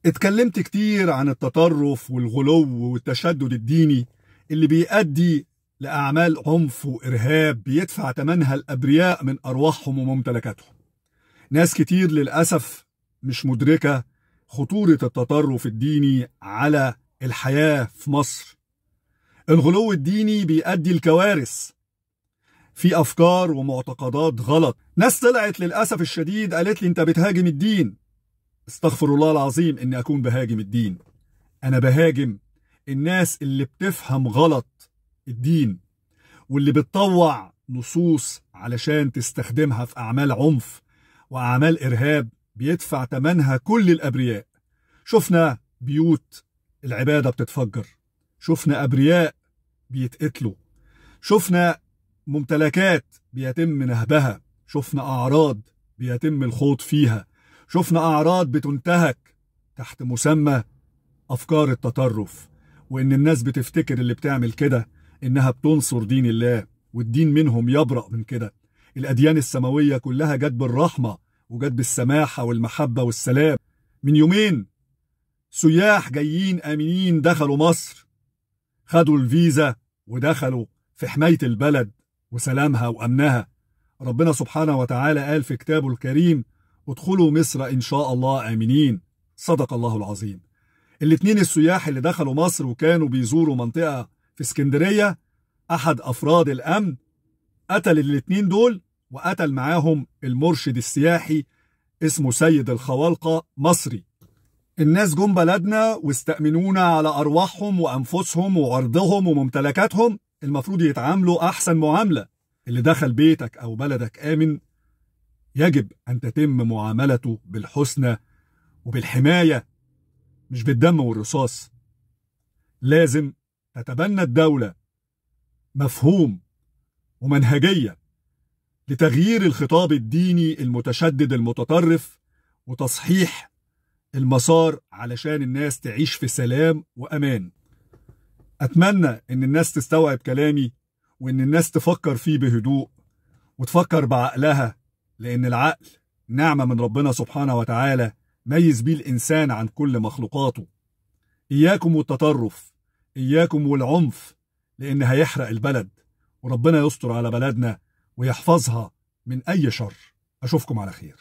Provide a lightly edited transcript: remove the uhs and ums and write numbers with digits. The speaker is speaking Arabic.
اتكلمت كتير عن التطرف والغلو والتشدد الديني اللي بيؤدي لأعمال عنف وإرهاب بيدفع ثمنها الأبرياء من أرواحهم وممتلكاتهم. ناس كتير للأسف مش مدركة خطورة التطرف الديني على الحياة في مصر. الغلو الديني بيؤدي لكوارث، في أفكار ومعتقدات غلط. ناس طلعت للأسف الشديد قالت لي أنت بتهاجم الدين. استغفر الله العظيم اني اكون بهاجم الدين. انا بهاجم الناس اللي بتفهم غلط الدين واللي بتطوع نصوص علشان تستخدمها في اعمال عنف واعمال ارهاب بيدفع ثمنها كل الابرياء. شفنا بيوت العبادة بتتفجر، شفنا ابرياء بيتقتلوا، شفنا ممتلكات بيتم نهبها، شفنا اعراض بيتم الخوض فيها، شفنا أعراض بتنتهك تحت مسمى أفكار التطرف، وإن الناس بتفتكر اللي بتعمل كده إنها بتنصر دين الله، والدين منهم يبرأ من كده. الأديان السماوية كلها جت بالرحمة وجت بالسماحة والمحبة والسلام. من يومين سياح جايين آمنين دخلوا مصر، خدوا الفيزا ودخلوا في حماية البلد وسلامها وأمنها. ربنا سبحانه وتعالى قال في كتابه الكريم: ادخلوا مصر إن شاء الله آمنين. صدق الله العظيم. الاتنين السياح اللي دخلوا مصر وكانوا بيزوروا منطقة في اسكندرية، أحد أفراد الأمن قتل الاتنين دول وقتل معاهم المرشد السياحي اسمه سيد الخوالقة مصري. الناس جم بلدنا واستأمنونا على أرواحهم وأنفسهم وعرضهم وممتلكاتهم، المفروض يتعاملوا أحسن معاملة. اللي دخل بيتك أو بلدك آمن يجب أن تتم معاملته بالحسنى وبالحماية، مش بالدم والرصاص. لازم تتبنى الدولة مفهوم ومنهجية لتغيير الخطاب الديني المتشدد المتطرف وتصحيح المسار علشان الناس تعيش في سلام وأمان. أتمنى إن الناس تستوعب كلامي وإن الناس تفكر فيه بهدوء وتفكر بعقلها، لأن العقل نعمة من ربنا سبحانه وتعالى ميز بيه الإنسان عن كل مخلوقاته. إياكم والتطرف، إياكم والعنف، لأن هيحرق البلد، وربنا يستر على بلدنا ويحفظها من أي شر. أشوفكم على خير.